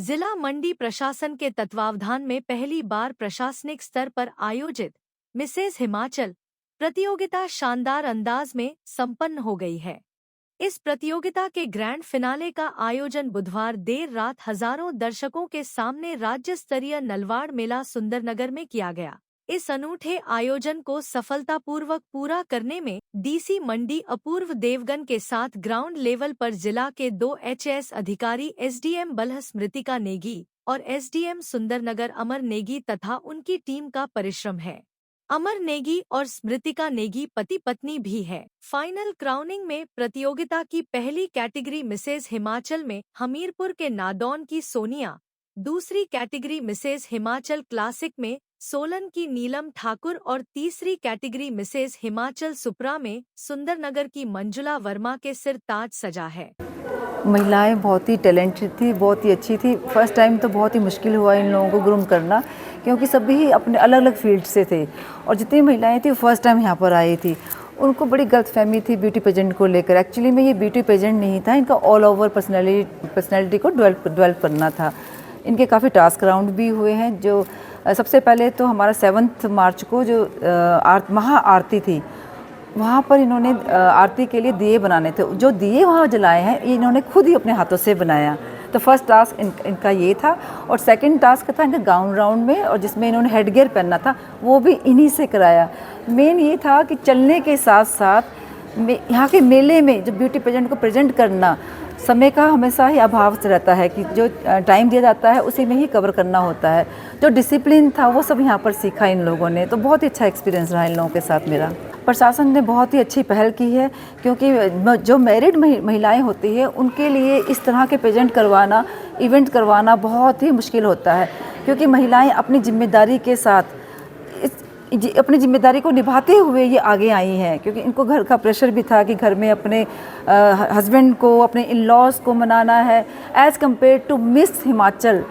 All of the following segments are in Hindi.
जिला मंडी प्रशासन के तत्वावधान में पहली बार प्रशासनिक स्तर पर आयोजित मिसेज हिमाचल प्रतियोगिता शानदार अंदाज में संपन्न हो गई है। इस प्रतियोगिता के ग्रैंड फिनाले का आयोजन बुधवार देर रात हजारों दर्शकों के सामने राज्य स्तरीय नलवाड़ मेला सुंदरनगर में किया गया। इस अनूठे आयोजन को सफलतापूर्वक पूरा करने में डीसी मंडी अपूर्व देवगन के साथ ग्राउंड लेवल पर जिला के 2 एचएएस अधिकारी एसडीएम बल्ह स्मृतिका नेगी और एसडीएम सुंदरनगर अमर नेगी तथा उनकी टीम का परिश्रम है। अमर नेगी और स्मृतिका नेगी पति पत्नी भी है। फाइनल क्राउनिंग में प्रतियोगिता की पहली कैटेगरी मिसेज हिमाचल में हमीरपुर के नादौन की सोनिया, दूसरी कैटेगरी मिसेज हिमाचल क्लासिक में सोलन की नीलम ठाकुर और तीसरी कैटेगरी मिसेज हिमाचल सुप्रा में सुंदरनगर की मंजुला वर्मा के सिर ताज सजा है। महिलाएं बहुत ही टैलेंटेड थी, बहुत ही अच्छी थी। फर्स्ट टाइम तो बहुत ही मुश्किल हुआ इन लोगों को ग्रूम करना, क्योंकि सभी ही अपने अलग अलग फील्ड से थे और जितनी महिलाएं थी फर्स्ट टाइम यहाँ पर आई थी। उनको बड़ी गलतफहमी थी ब्यूटी पेजेंट को लेकर। एक्चुअली में ये ब्यूटी पेजेंट नहीं था, इनका ऑल ओवर पर्सनैलिटी को डेवलप करना था। इनके काफ़ी टास्क राउंड भी हुए हैं। जो सबसे पहले तो हमारा 7 मार्च को जो महा आरती थी, वहाँ पर इन्होंने आरती के लिए दिए बनाने थे। जो दिए वहाँ जलाए हैं ये इन्होंने खुद ही अपने हाथों से बनाया। तो फर्स्ट टास्क इनका ये था और सेकंड टास्क था इनका गाउन राउंड में, और जिसमें इन्होंने हेडगियर पहनना था वो भी इन्हीं से कराया। मेन ये था कि चलने के साथ साथ यहाँ के मेले में जो ब्यूटी पेजेंट को प्रेजेंट करना, समय का हमेशा ही अभाव रहता है कि जो टाइम दिया जाता है उसी में ही कवर करना होता है। जो डिसिप्लिन था वो सब यहाँ पर सीखा इन लोगों ने। तो बहुत ही अच्छा एक्सपीरियंस रहा इन लोगों के साथ मेरा। प्रशासन ने बहुत ही अच्छी पहल की है, क्योंकि जो मैरिड महिलाएं होती हैं उनके लिए इस तरह के प्रेजेंट करवाना, इवेंट करवाना बहुत ही मुश्किल होता है, क्योंकि महिलाएं अपनी जिम्मेदारी के साथ अपनी जिम्मेदारी को निभाते हुए ये आगे आई हैं। क्योंकि इनको घर का प्रेशर भी था कि घर में अपने हस्बैंड को, अपने इन लॉज को मनाना है। As compare to miss Himachal,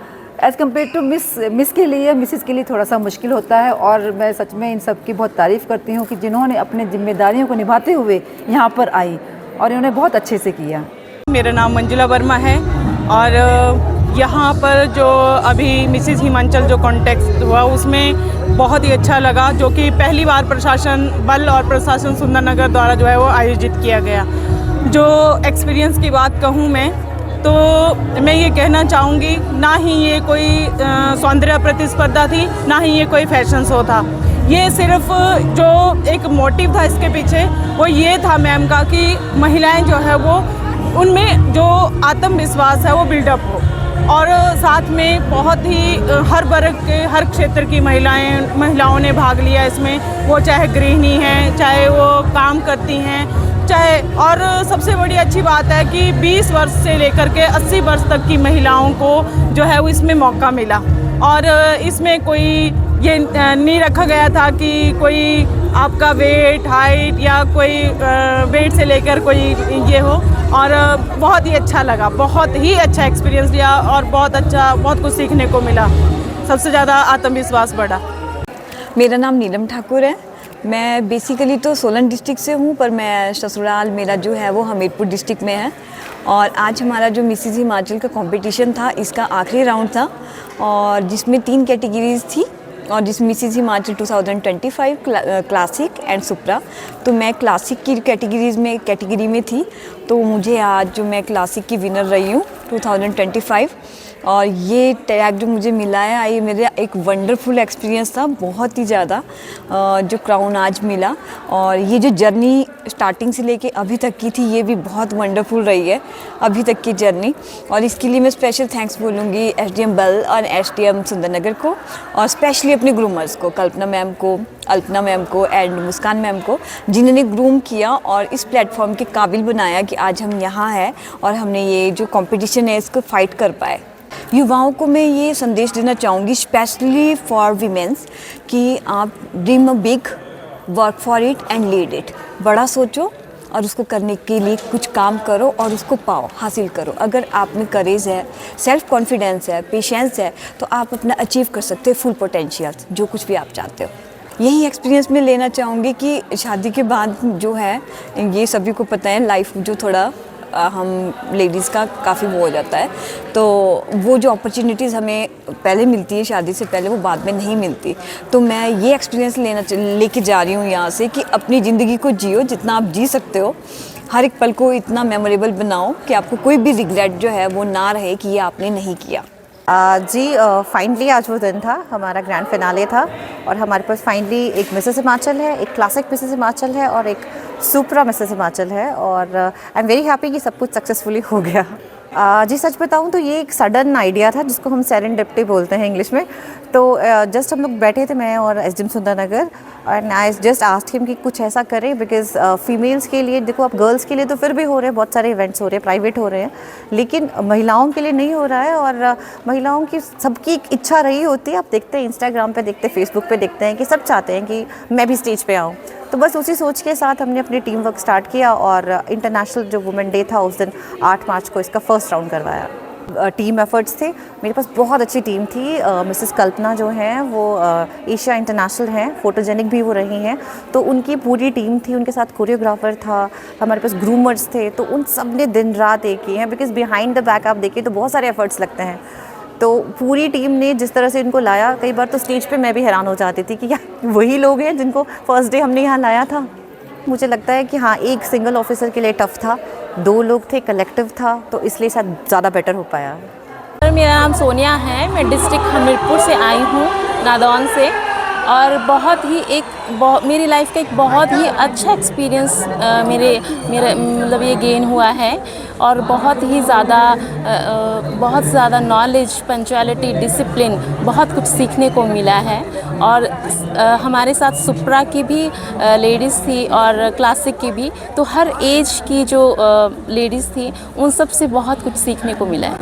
as compare to miss के लिए, मिसिस के लिए थोड़ा सा मुश्किल होता है। और मैं सच में इन सब की बहुत तारीफ़ करती हूँ कि जिन्होंने अपने जिम्मेदारियों को निभाते हुए यहाँ पर आई और इन्होंने बहुत अच्छे से किया। मेरा नाम मंजुला वर्मा है और यहाँ पर जो अभी मिसेस हिमाचल जो कॉन्टेक्स्ट हुआ उसमें बहुत ही अच्छा लगा, जो कि पहली बार प्रशासन बल और प्रशासन सुंदरनगर द्वारा जो है वो आयोजित किया गया। जो एक्सपीरियंस की बात कहूँ मैं तो मैं ये कहना चाहूँगी, ना ही ये कोई सौंदर्य प्रतिस्पर्धा थी, ना ही ये कोई फैशन शो था। ये सिर्फ जो एक मोटिव था इसके पीछे वो ये था मैम का कि महिलाएं जो है वो उनमें जो आत्मविश्वास है वो बिल्डअप हो, और साथ में बहुत ही हर वर्ग के, हर क्षेत्र की महिलाओं ने भाग लिया इसमें। वो चाहे गृहिणी हैं, चाहे वो काम करती हैं, चाहे, और सबसे बड़ी अच्छी बात है कि 20 वर्ष से लेकर के 80 वर्ष तक की महिलाओं को जो है वो इसमें मौका मिला। और इसमें कोई ये नहीं रखा गया था कि कोई आपका वेट, हाइट या कोई वेट से लेकर कोई ये हो। और बहुत ही अच्छा लगा, बहुत ही अच्छा एक्सपीरियंस लिया और बहुत कुछ सीखने को मिला। सबसे ज़्यादा आत्मविश्वास बढ़ा। मेरा नाम नीलम ठाकुर है। मैं बेसिकली तो सोलन डिस्ट्रिक्ट से हूँ, पर मैं ससुराल मेरा जो है वो हमीरपुर डिस्ट्रिक्ट में है। और आज हमारा जो मिसेस हिमाचल का कंपटीशन था, इसका आखिरी राउंड था और जिसमें 3 कैटेगरीज थी, और जिस मिसेस हिमाचल 2025 क्लासिक एंड सुप्रा। तो मैं क्लासिक की कैटेगरी में थी, तो मुझे आज जो मैं क्लासिक की विनर रही हूँ 2025, और ये टैग जो मुझे मिला है ये मेरा एक वंडरफुल एक्सपीरियंस था, बहुत ही ज़्यादा जो क्राउन आज मिला। और ये जो जर्नी स्टार्टिंग से लेके अभी तक की थी ये भी बहुत वंडरफुल रही है, अभी तक की जर्नी। और इसके लिए मैं स्पेशल थैंक्स बोलूँगी एसडीएम बल और एसडीएम सुंदरनगर को, और स्पेशली अपने ग्रूमर्स को, कल्पना मैम को, अल्पना मैम को एंड मुस्कान मैम को, जिन्होंने ग्रूम किया और इस प्लेटफॉर्म के काबिल बनाया कि आज हम यहाँ हैं और हमने ये जो कंपटीशन है इसको फाइट कर पाए। युवाओं को मैं ये संदेश देना चाहूँगी, स्पेशली फॉर वीमेंस, कि आप dream a big, work for it and lead it. बड़ा सोचो और उसको करने के लिए कुछ काम करो और उसको पाओ, हासिल करो। अगर आप में करेज है, सेल्फ कॉन्फिडेंस है, पेशेंस है, तो आप अपना अचीव कर सकते हो फुल पोटेंशियल, जो कुछ भी आप चाहते हो। यही एक्सपीरियंस मैं लेना चाहूँगी कि शादी के बाद जो है, ये सभी को पता है, लाइफ जो थोड़ा हम लेडीज़ का काफ़ी वो हो जाता है। तो वो जो अपॉर्चुनिटीज़ हमें पहले मिलती है शादी से पहले, वो बाद में नहीं मिलती। तो मैं ये एक्सपीरियंस लेके जा रही हूँ यहाँ से कि अपनी ज़िंदगी को जियो जितना आप जी सकते हो, हर एक पल को इतना मेमोरेबल बनाओ कि आपको कोई भी रिग्रेट जो है वो ना रहे कि ये आपने नहीं किया। जी फाइनली आज वो दिन था, हमारा ग्रैंड फिनाले था और हमारे पास फाइनली एक मिसेस हिमाचल है, एक क्लासिक मिसेस हिमाचल है और एक सुपरा मिसेस हिमाचल है और आई एम वेरी हैप्पी कि सब कुछ सक्सेसफुली हो गया। जी सच बताऊं तो ये एक सडन आइडिया था जिसको हम सेरेंडिपिटी बोलते हैं इंग्लिश में। तो जस्ट हम लोग बैठे थे, मैं और SDM Sundernagar, and I just asked him कि कुछ ऐसा करें बिकॉज फीमेल्स के लिए देखो, आप गर्ल्स के लिए तो फिर भी हो रहे हैं, बहुत सारे इवेंट्स हो रहे हैं, प्राइवेट हो रहे हैं, लेकिन महिलाओं के लिए नहीं हो रहा है। और महिलाओं की सबकी एक इच्छा रही होती है, आप देखते हैं इंस्टाग्राम पे देखते हैं, फेसबुक पे देखते हैं कि सब चाहते हैं कि मैं भी स्टेज पे आऊँ। तो बस उसी सोच के साथ हमने अपनी टीम वर्क स्टार्ट किया और इंटरनेशनल जो वुमेन डे था उस दिन 8 मार्च को इसका फर्स्ट राउंड करवाया। टीम एफर्ट्स थे, मेरे पास बहुत अच्छी टीम थी। मिसेस कल्पना जो हैं वो एशिया इंटरनेशनल हैं, फोटोजेनिक भी वो रही हैं, तो उनकी पूरी टीम थी, उनके साथ कोरियोग्राफर था, हमारे पास ग्रूमर्स थे, तो उन सब ने दिन रात एक किए हैं बिकॉज बिहाइंड द बैक आप देखिए तो बहुत सारे एफर्ट्स लगते हैं। तो पूरी टीम ने जिस तरह से इनको लाया, कई बार तो स्टेज पे मैं भी हैरान हो जाती थी कि क्या वही लोग हैं जिनको फर्स्ट डे हमने यहाँ लाया था। मुझे लगता है कि हाँ, एक सिंगल ऑफिसर के लिए टफ़ था, 2 लोग थे, कलेक्टिव था, तो इसलिए शायद ज़्यादा बेटर हो पाया। मेरा नाम सोनिया है, मैं डिस्ट्रिक्ट हमीरपुर से आई हूँ, नादौन से, और मेरी लाइफ का एक बहुत ही अच्छा एक्सपीरियंस मेरे मतलब ये गेन हुआ है और बहुत ज़्यादा नॉलेज, पंक्चुअलिटी, डिसिप्लिन, बहुत कुछ सीखने को मिला है। और हमारे साथ सुप्रा की भी लेडीज़ थी और क्लासिक की भी, तो हर एज की जो लेडीज़ थी उन सब से बहुत कुछ सीखने को मिला है।